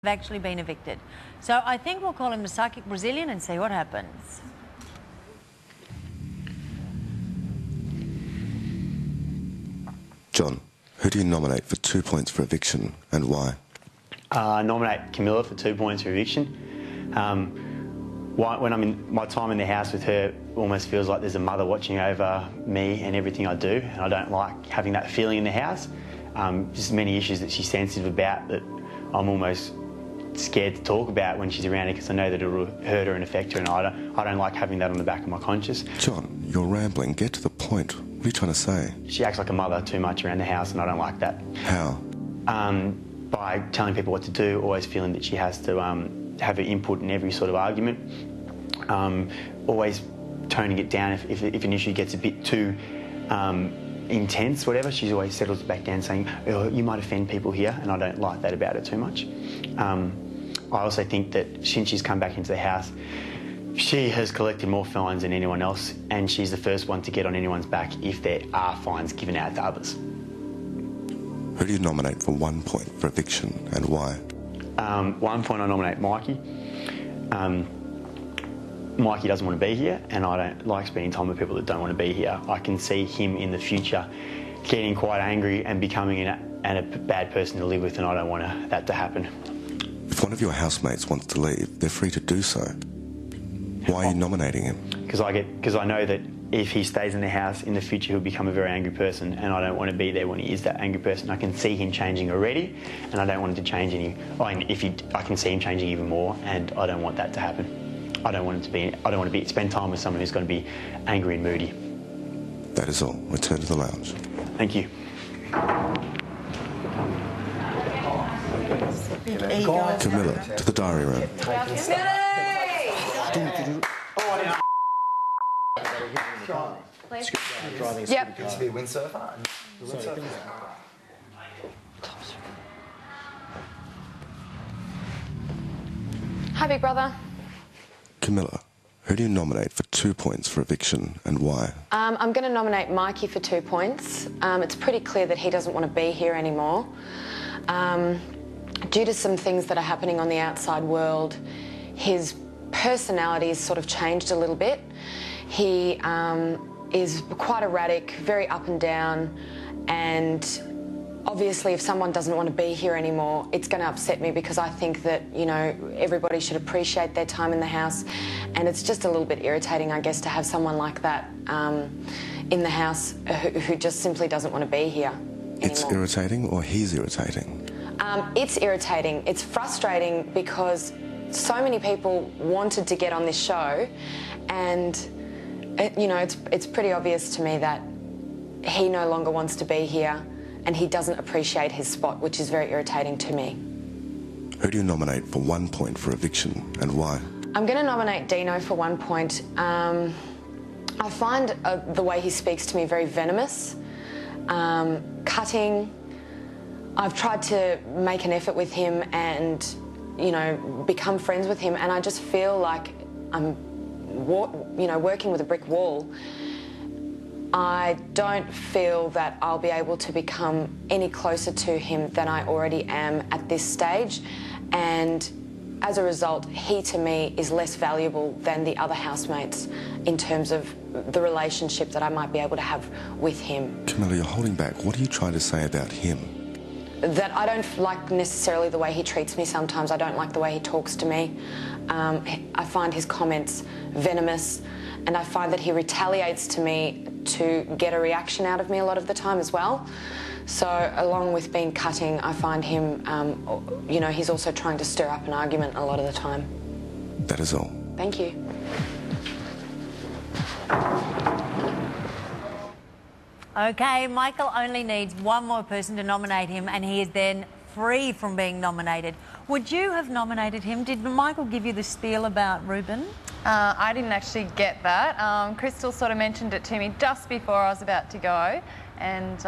actually been evicted. So I think we'll call him the psychic Brazilian and see what happens. John, who do you nominate for 2 points for eviction and why? I nominate Camilla for 2 points for eviction. When I'm in my time in the house with her, almost feels like there's a mother watching over me and everything I do, and I don't like having that feeling in the house. Just many issues that she's sensitive about that I'm almost scared to talk about when she's around her because I know that it'll hurt her and affect her, and I don't like having that on the back of my conscience. John, you're rambling. Get to the point. What are you trying to say? She acts like a mother too much around the house, and I don't like that. How? By telling people what to do, always feeling that she has to have her input in every sort of argument. Always toning it down if an issue gets a bit too intense, whatever. She always settles it back down saying, oh, you might offend people here, and I don't like that about her too much. I also think that since she's come back into the house, she has collected more fines than anyone else, and she's the first one to get on anyone's back if there are fines given out to others. Who do you nominate for 1 point for eviction and why? 1 point I nominate Mikey. Mikey doesn't want to be here, and I don't like spending time with people that don't want to be here. I can see him in the future getting quite angry and becoming a bad person to live with, and I don't want that to happen. If one of your housemates wants to leave, they're free to do so. Why are you nominating him? Because I know that if he stays in the house in the future, he'll become a very angry person, and I don't want to be there when he is that angry person. I can see him changing already, and I don't want him to change any. I can see him changing even more, and I don't want that to happen. I don't want to spend time with someone who's going to be angry and moody. That is all. Return to the lounge. Thank you. Camilla, to the diary room. Yep. To be a windsurfer. Hi, big brother. Camilla, who do you nominate for 2 points for eviction and why? I'm going to nominate Mikey for 2 points. It's pretty clear that he doesn't want to be here anymore. Due to some things that are happening on the outside world, his personality has sort of changed a little bit. He is quite erratic, very up and down, and obviously if someone doesn't want to be here anymore, it's going to upset me because I think that, you know, everybody should appreciate their time in the house, and it's just a little bit irritating, I guess, to have someone like that in the house who just simply doesn't want to be here anymore. It's irritating or he's irritating? It's irritating. It's frustrating because so many people wanted to get on this show, and you know, it's pretty obvious to me that he no longer wants to be here, and he doesn't appreciate his spot, which is very irritating to me. Who do you nominate for 1 point for eviction and why? I'm going to nominate Dino for 1 point. I find the way he speaks to me very venomous, cutting. I've tried to make an effort with him and, you know, become friends with him, and I just feel like I'm, you know, working with a brick wall. I don't feel that I'll be able to become any closer to him than I already am at this stage, and as a result, he to me is less valuable than the other housemates in terms of the relationship that I might be able to have with him. Camilla, you're holding back. What are you trying to say about him? That I don't like necessarily the way he treats me sometimes. I don't like the way he talks to me. I find his comments venomous, and I find that he retaliates to me to get a reaction out of me a lot of the time as well. So along with being cutting, I find him, you know, he's also trying to stir up an argument a lot of the time. That is all. Thank you. Okay, Michael only needs one more person to nominate him, and he is then free from being nominated. Would you have nominated him? Did Michael give you the spiel about Ruben? I didn't actually get that. Crystal sort of mentioned it to me just before I was about to go, and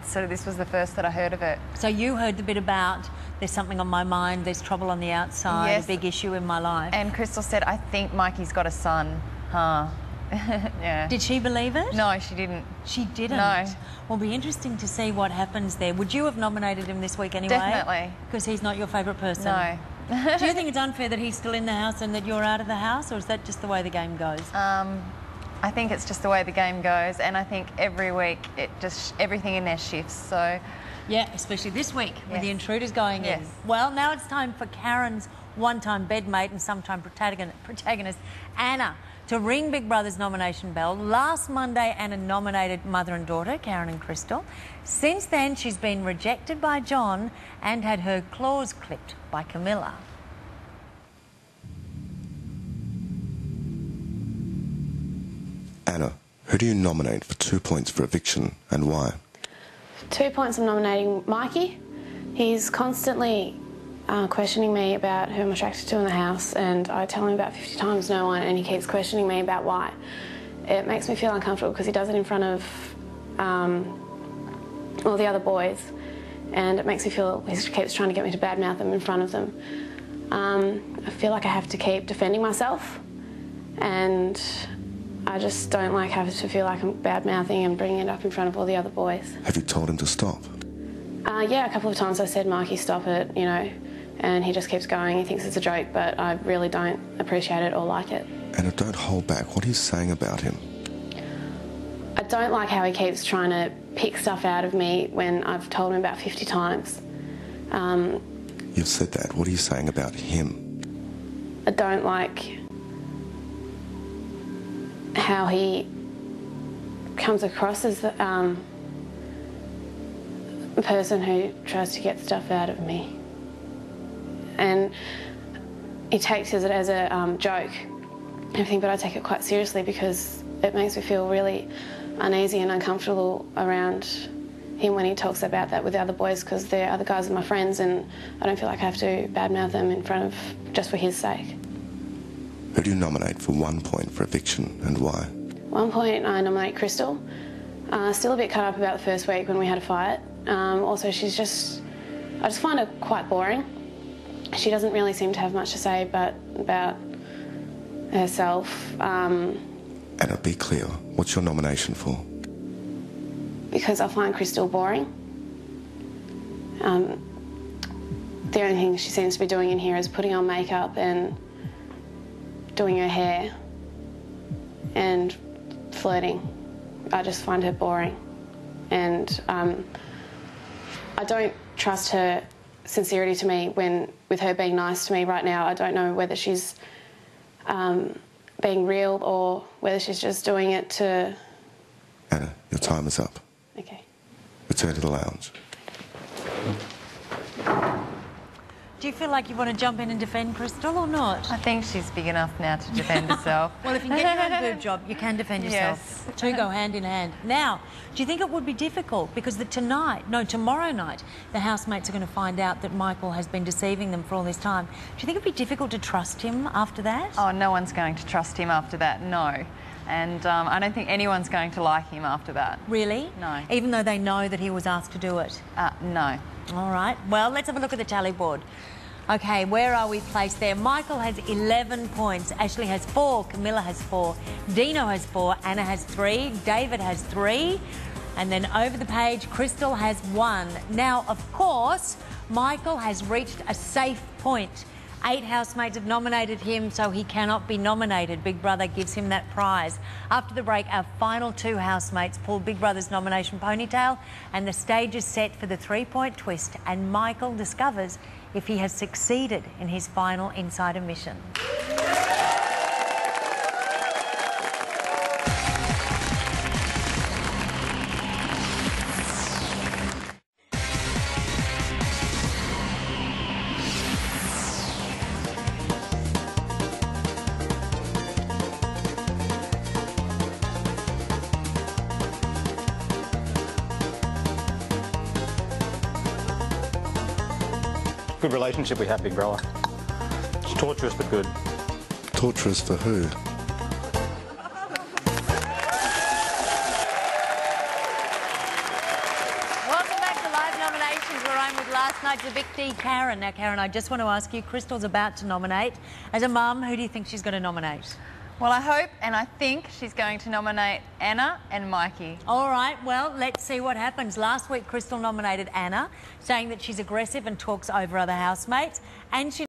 sort of this was the first that I heard of it. So you heard the bit about there's something on my mind, there's trouble on the outside, yes. A big issue in my life. And Crystal said, I think Mikey's got a son. Huh. Yeah. Did she believe it? No, she didn't. She didn't? No. Well, it'll be interesting to see what happens there. Would you have nominated him this week anyway? Definitely. Because he's not your favourite person? No. Do you think it's unfair that he's still in the house and that you're out of the house, or is that just the way the game goes? I think it's just the way the game goes, and I think every week everything in there shifts. So, yeah, especially this week with the intruders going in. Yes. Well, now it's time for Karen's one-time bedmate and sometime protagonist, Anna, to ring Big Brother's nomination bell. Last Monday, Anna nominated mother and daughter, Karen and Crystal. Since then, she's been rejected by John and had her claws clipped by Camilla. Anna, who do you nominate for 2 points for eviction and why? 2 points I'm nominating Mikey. He's constantly questioning me about who I'm attracted to in the house, and I tell him about 50 times no one, and he keeps questioning me about why. It makes me feel uncomfortable because he does it in front of all the other boys, and it makes me feel he keeps trying to get me to badmouth them in front of them. I feel like I have to keep defending myself, and I just don't like having to feel like I'm bad-mouthing and bringing it up in front of all the other boys. Have you told him to stop? Yeah, a couple of times I said, Mikey, stop it, you know, and he just keeps going. He thinks it's a joke, but I really don't appreciate it or like it. Anna, don't hold back. What are you saying about him? I don't like how he keeps trying to pick stuff out of me when I've told him about 50 times. You've said that. What are you saying about him? I don't like how he comes across as the person who tries to get stuff out of me. And he takes it as a joke, everything, but I take it quite seriously because it makes me feel really uneasy and uncomfortable around him when he talks about that with the other boys, because the other guys are my friends and I don't feel like I have to badmouth them in front of, just for his sake. Who do you nominate for 1 point for eviction and why? 1 point, I nominate Crystal. Still a bit cut up about the first week when we had a fight. Also, I just find her quite boring. She doesn't really seem to have much to say about herself. Anna, be clear. What's your nomination for? Because I find Crystal boring. The only thing she seems to be doing in here is putting on makeup and doing her hair and flirting. I just find her boring. And I don't trust her sincerity to me with her being nice to me right now. I don't know whether she's being real or whether she's just doing it to... Anna, your time is up. Okay. Return to the lounge. Do you feel like you want to jump in and defend Crystal or not? I think she's big enough now to defend herself. Well, if you can get your own boob job, you can defend yourself. Yes. Two go hand in hand. Now, do you think it would be difficult? Because tomorrow night, the housemates are going to find out that Michael has been deceiving them for all this time. Do you think it'd be difficult to trust him after that? Oh, no one's going to trust him after that, no. And I don't think anyone's going to like him after that. Really? No. Even though they know that he was asked to do it? No. All right. Well, let's have a look at the tally board. Okay, where are we placed there? Michael has 11 points. Ashley has 4. Camilla has 4. Dino has 4. Anna has 3. David has 3. And then over the page, Crystal has 1. Now, of course, Michael has reached a safe point. 8 housemates have nominated him, so he cannot be nominated. Big Brother gives him that prize. After the break, our final 2 housemates pull Big Brother's nomination ponytail, and the stage is set for the 3-point twist, and Michael discovers if he has succeeded in his final insider mission. Good relationship we have, Big Brother. It's torturous but good. Torturous for who? Welcome back to Live Nominations, where I'm with last night's evictee, Karen. Now, Karen, I just want to ask you, Crystal's about to nominate. As a mum, who do you think she's going to nominate? Well, I hope and I think she's going to nominate Anna and Mikey. All right, well, let's see what happens. Last week, Crystal nominated Anna, saying that she's aggressive and talks over other housemates, and she